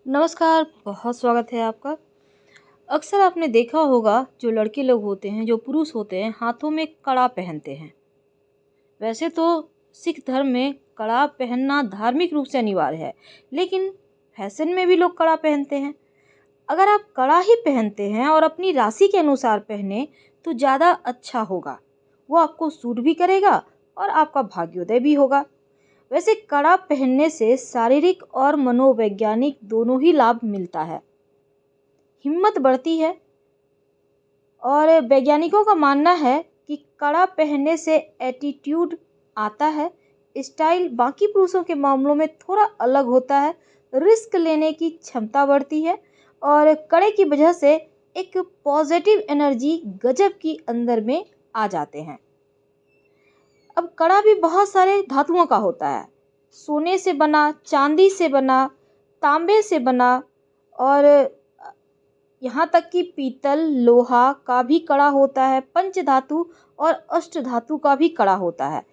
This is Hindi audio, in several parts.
नमस्कार, बहुत स्वागत है आपका। अक्सर आपने देखा होगा जो लड़के लोग होते हैं, जो पुरुष होते हैं, हाथों में कड़ा पहनते हैं। वैसे तो सिख धर्म में कड़ा पहनना धार्मिक रूप से अनिवार्य है, लेकिन फैशन में भी लोग कड़ा पहनते हैं। अगर आप कड़ा ही पहनते हैं और अपनी राशि के अनुसार पहने तो ज़्यादा अच्छा होगा। वो आपको सूट भी करेगा और आपका भाग्योदय भी होगा। वैसे कड़ा पहनने से शारीरिक और मनोवैज्ञानिक दोनों ही लाभ मिलता है। हिम्मत बढ़ती है और वैज्ञानिकों का मानना है कि कड़ा पहनने से एटीट्यूड आता है। स्टाइल बाकी पुरुषों के मामलों में थोड़ा अलग होता है। रिस्क लेने की क्षमता बढ़ती है और कड़े की वजह से एक पॉजिटिव एनर्जी गजब की अंदर में आ जाते हैं। अब कड़ा भी बहुत सारे धातुओं का होता है। सोने से बना, चांदी से बना, तांबे से बना और यहाँ तक कि पीतल, लोहा का भी कड़ा होता है। पंच धातु और अष्ट धातु का भी कड़ा होता है।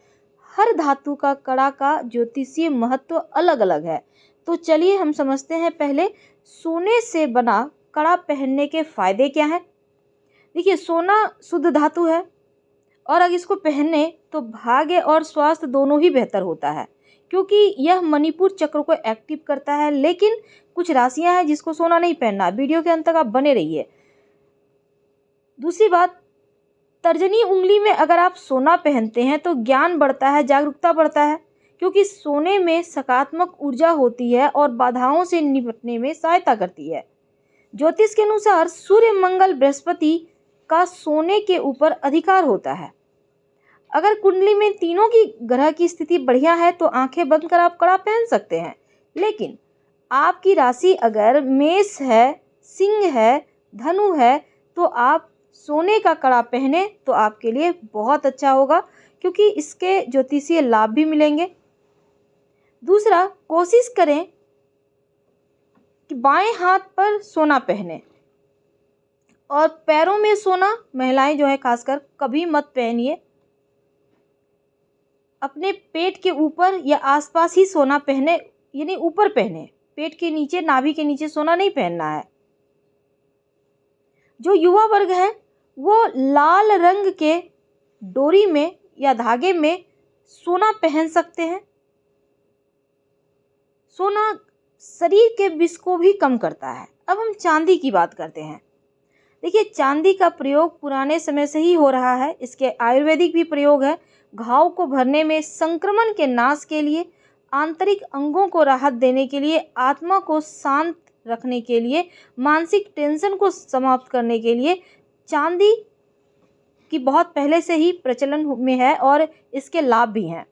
हर धातु का कड़ा का ज्योतिषीय महत्व अलग अलग है। तो चलिए हम समझते हैं पहले सोने से बना कड़ा पहनने के फायदे क्या हैं। देखिए, सोना शुद्ध धातु है और अगर इसको पहने तो भाग्य और स्वास्थ्य दोनों ही बेहतर होता है, क्योंकि यह मणिपुर चक्र को एक्टिव करता है। लेकिन कुछ राशियां हैं जिसको सोना नहीं पहनना। वीडियो के अंत तक आप बने रहिए। दूसरी बात, तर्जनी उंगली में अगर आप सोना पहनते हैं तो ज्ञान बढ़ता है, जागरूकता बढ़ता है, क्योंकि सोने में सकारात्मक ऊर्जा होती है और बाधाओं से निपटने में सहायता करती है। ज्योतिष के अनुसार सूर्य, मंगल, बृहस्पति का सोने के ऊपर अधिकार होता है। अगर कुंडली में तीनों की ग्रह की स्थिति बढ़िया है तो आंखें बंद कर आप कड़ा पहन सकते हैं। लेकिन आपकी राशि अगर मेष है, सिंह है, धनु है तो आप सोने का कड़ा पहने तो आपके लिए बहुत अच्छा होगा, क्योंकि इसके ज्योतिषीय लाभ भी मिलेंगे। दूसरा, कोशिश करें कि बाएं हाथ पर सोना पहने और पैरों में सोना महिलाएं जो है खासकर कभी मत पहनिए। अपने पेट के ऊपर या आसपास ही सोना पहने, यानी ऊपर पहने। पेट के नीचे, नाभि के नीचे सोना नहीं पहनना है। जो युवा वर्ग है वो लाल रंग के डोरी में या धागे में सोना पहन सकते हैं। सोना शरीर के विष को भी कम करता है। अब हम चांदी की बात करते हैं। देखिए, चांदी का प्रयोग पुराने समय से ही हो रहा है। इसके आयुर्वेदिक भी प्रयोग है। घाव को भरने में, संक्रमण के नाश के लिए, आंतरिक अंगों को राहत देने के लिए, आत्मा को शांत रखने के लिए, मानसिक टेंशन को समाप्त करने के लिए चांदी की बहुत पहले से ही प्रचलन में है और इसके लाभ भी हैं।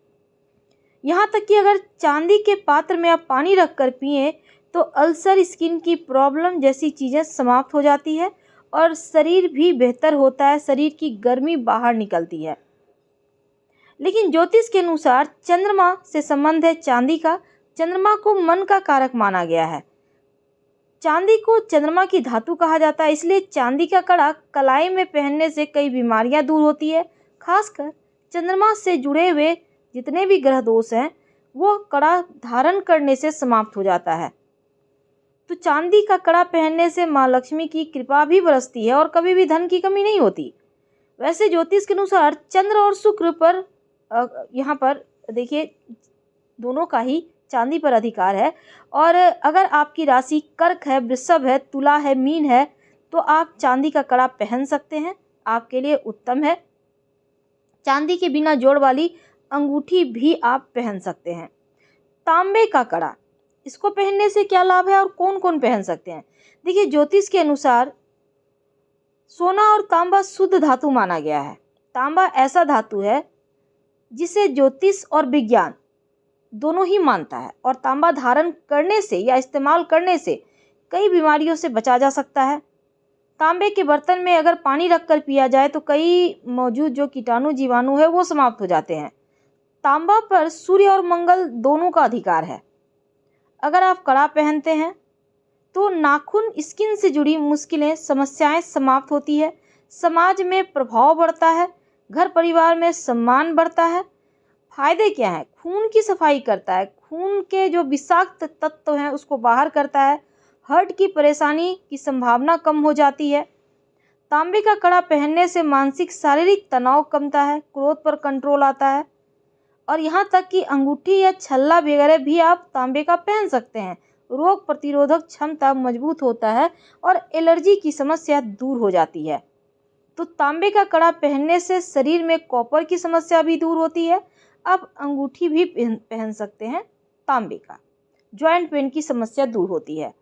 यहाँ तक कि अगर चांदी के पात्र में आप पानी रखकर पिए तो अल्सर, स्किन की प्रॉब्लम जैसी चीज़ें समाप्त हो जाती है और शरीर भी बेहतर होता है। शरीर की गर्मी बाहर निकलती है। लेकिन ज्योतिष के अनुसार चंद्रमा से संबंध है चांदी का। चंद्रमा को मन का कारक माना गया है। चांदी को चंद्रमा की धातु कहा जाता है, इसलिए चांदी का कड़ा कलाई में पहनने से कई बीमारियां दूर होती है। खासकर चंद्रमा से जुड़े हुए जितने भी ग्रह दोष हैं वो कड़ा धारण करने से समाप्त हो जाता है। तो चांदी का कड़ा पहनने से माँ लक्ष्मी की कृपा भी बरसती है और कभी भी धन की कमी नहीं होती। वैसे ज्योतिष के अनुसार चंद्र और शुक्र पर यहाँ पर देखिए दोनों का ही चांदी पर अधिकार है। और अगर आपकी राशि कर्क है, वृषभ है, तुला है, मीन है तो आप चांदी का कड़ा पहन सकते हैं, आपके लिए उत्तम है। चांदी के बिना जोड़ वाली अंगूठी भी आप पहन सकते हैं। तांबे का कड़ा, इसको पहनने से क्या लाभ है और कौन कौन पहन सकते हैं। देखिए, ज्योतिष के अनुसार सोना और तांबा शुद्ध धातु माना गया है। तांबा ऐसा धातु है जिसे ज्योतिष और विज्ञान दोनों ही मानता है और तांबा धारण करने से या इस्तेमाल करने से कई बीमारियों से बचा जा सकता है। तांबे के बर्तन में अगर पानी रखकर पिया जाए तो कई मौजूद जो कीटाणु, जीवाणु है वो समाप्त हो जाते हैं। तांबा पर सूर्य और मंगल दोनों का अधिकार है। अगर आप कड़ा पहनते हैं तो नाखून, स्किन से जुड़ी मुश्किलें, समस्याएं समाप्त होती है। समाज में प्रभाव बढ़ता है। घर परिवार में सम्मान बढ़ता है। फायदे क्या हैं? खून की सफाई करता है। खून के जो विषाक्त तत्व हैं उसको बाहर करता है। हार्ट की परेशानी की संभावना कम हो जाती है। तांबे का कड़ा पहनने से मानसिक शारीरिक तनाव कमता है, क्रोध पर कंट्रोल आता है और यहाँ तक कि अंगूठी या छल्ला वगैरह भी आप तांबे का पहन सकते हैं। रोग प्रतिरोधक क्षमता मजबूत होता है और एलर्जी की समस्या दूर हो जाती है। तो तांबे का कड़ा पहनने से शरीर में कॉपर की समस्या भी दूर होती है। आप अंगूठी भी पहन सकते हैं तांबे का, जॉइंट पेन की समस्या दूर होती है।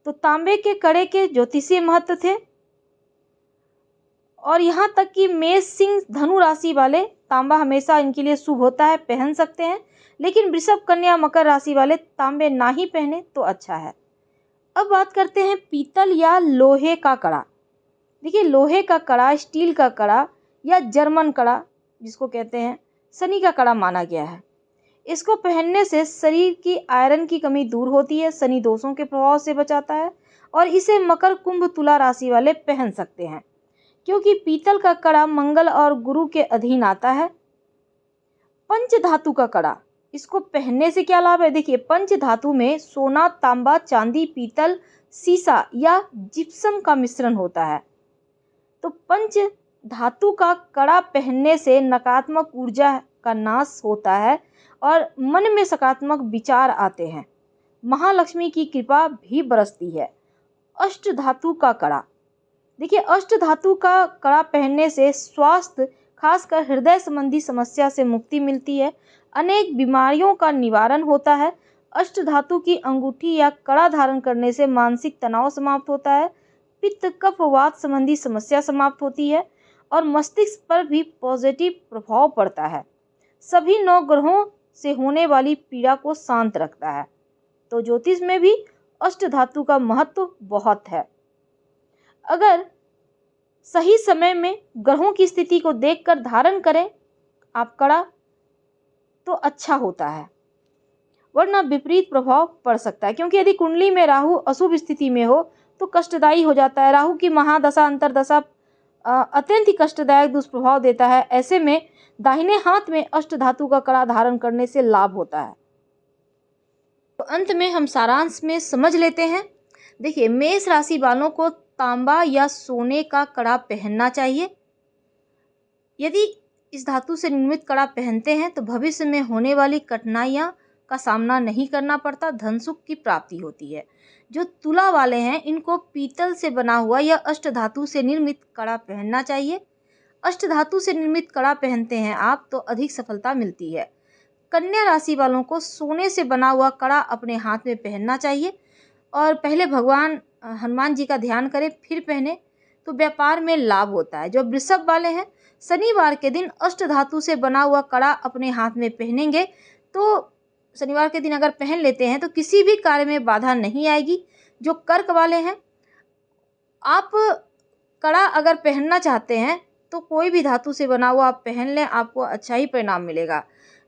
तो तांबे के कड़े के ज्योतिषीय महत्व थे और यहाँ तक कि मेष, सिंह, धनु राशि वाले तांबा हमेशा इनके लिए शुभ होता है, पहन सकते हैं। लेकिन वृषभ, कन्या, मकर राशि वाले तांबे ना ही पहने तो अच्छा है। अब बात करते हैं पीतल या लोहे का कड़ा। देखिए, लोहे का कड़ा, स्टील का कड़ा या जर्मन कड़ा जिसको कहते हैं, शनि का कड़ा माना गया है। इसको पहनने से शरीर की आयरन की कमी दूर होती है, शनि दोषों के प्रभाव से बचाता है और इसे मकर, कुंभ, तुला राशि वाले पहन सकते हैं क्योंकि पीतल का कड़ा मंगल और गुरु के अधीन आता है। पंच धातु का कड़ा, इसको पहनने से क्या लाभ है? देखिए, पंच धातु में सोना, तांबा, चांदी, पीतल, सीसा या जिप्सम का मिश्रण होता है। तो पंच धातु का कड़ा पहनने से नकारात्मक ऊर्जा का नाश होता है और मन में सकारात्मक विचार आते हैं। महालक्ष्मी की कृपा भी बरसती है। अष्ट धातु का कड़ा, देखिए, अष्ट धातु का कड़ा पहनने से स्वास्थ्य, खासकर हृदय संबंधी समस्या से मुक्ति मिलती है। अनेक बीमारियों का निवारण होता है। अष्ट धातु की अंगूठी या कड़ा धारण करने से मानसिक तनाव समाप्त होता है, पित्त, कफ, वात संबंधी समस्या समाप्त होती है और मस्तिष्क पर भी पॉजिटिव प्रभाव पड़ता है। सभी 9 ग्रहों से होने वाली पीड़ा को शांत रखता है। तो ज्योतिष में भी अष्ट धातु का महत्व बहुत है। अगर सही समय में ग्रहों की स्थिति को देखकर धारण करें आप कड़ा तो अच्छा होता है, वरना विपरीत प्रभाव पड़ सकता है क्योंकि यदि कुंडली में राहु अशुभ स्थिति में हो तो कष्टदायी हो जाता है। राहु की महादशा, अंतरदशा अत्यंत ही कष्टदायक दुष्प्रभाव देता है। ऐसे में दाहिने हाथ में अष्ट धातु का कड़ा धारण करने से लाभ होता है। तो अंत में हम सारांश में समझ लेते हैं। देखिए, मेष राशि वालों को तांबा या सोने का कड़ा पहनना चाहिए। यदि इस धातु से निर्मित कड़ा पहनते हैं तो भविष्य में होने वाली कठिनाइयां का सामना नहीं करना पड़ता, धन सुख की प्राप्ति होती है। जो तुला वाले हैं इनको पीतल से बना हुआ या अष्ट धातु से निर्मित कड़ा पहनना चाहिए। अष्ट धातु से निर्मित कड़ा पहनते हैं आप तो अधिक सफलता मिलती है। कन्या राशि वालों को सोने से बना हुआ कड़ा अपने हाथ में पहनना चाहिए और पहले भगवान हनुमान जी का ध्यान करें फिर पहने तो व्यापार में लाभ होता है। जो वृषभ वाले हैं शनिवार के दिन अष्ट धातु से बना हुआ कड़ा अपने हाथ में पहनेंगे तो शनिवार के दिन अगर पहन लेते हैं तो किसी भी कार्य में बाधा नहीं आएगी। जो कर्क वाले हैं, आप कड़ा अगर पहनना चाहते हैं तो कोई भी धातु से बना हुआ आप पहन लें, आपको अच्छा ही परिणाम मिलेगा।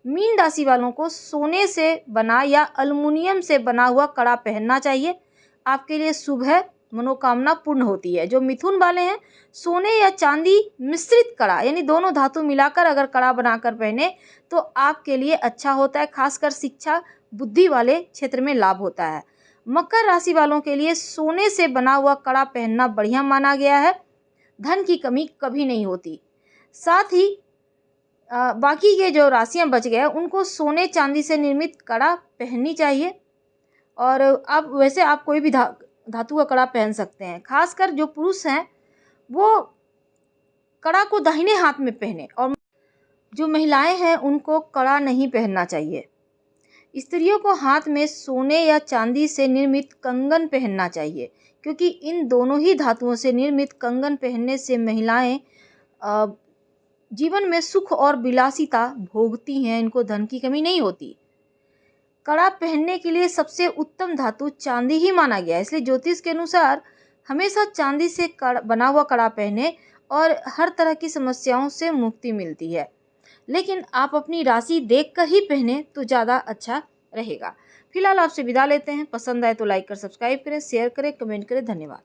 मीन राशि वालों को सोने से बना या अल्युमिनियम से बना हुआ कड़ा पहनना चाहिए, आपके लिए शुभ है, मनोकामना पूर्ण होती है। जो मिथुन वाले हैं सोने या चांदी मिश्रित कड़ा यानी दोनों धातु मिलाकर अगर कड़ा बनाकर पहने तो आपके लिए अच्छा होता है, खासकर शिक्षा, बुद्धि वाले क्षेत्र में लाभ होता है। मकर राशि वालों के लिए सोने से बना हुआ कड़ा पहनना बढ़िया माना गया है, धन की कमी कभी नहीं होती। साथ ही बाकी के जो राशियां बच गए उनको सोने चांदी से निर्मित कड़ा पहननी चाहिए और आप कोई भी धातु का कड़ा पहन सकते हैं। खासकर जो पुरुष हैं वो कड़ा को दाहिने हाथ में पहने और जो महिलाएं हैं उनको कड़ा नहीं पहनना चाहिए। स्त्रियों को हाथ में सोने या चांदी से निर्मित कंगन पहनना चाहिए क्योंकि इन दोनों ही धातुओं से निर्मित कंगन पहनने से महिलाएं जीवन में सुख और विलासिता भोगती हैं, इनको धन की कमी नहीं होती। कड़ा पहनने के लिए सबसे उत्तम धातु चांदी ही माना गया है, इसलिए ज्योतिष के अनुसार हमेशा चांदी से बना हुआ कड़ा पहने और हर तरह की समस्याओं से मुक्ति मिलती है। लेकिन आप अपनी राशि देखकर ही पहने तो ज़्यादा अच्छा रहेगा। फिलहाल आपसे विदा लेते हैं। पसंद आए तो लाइक कर सब्सक्राइब करें, शेयर करें, कमेंट करें। धन्यवाद।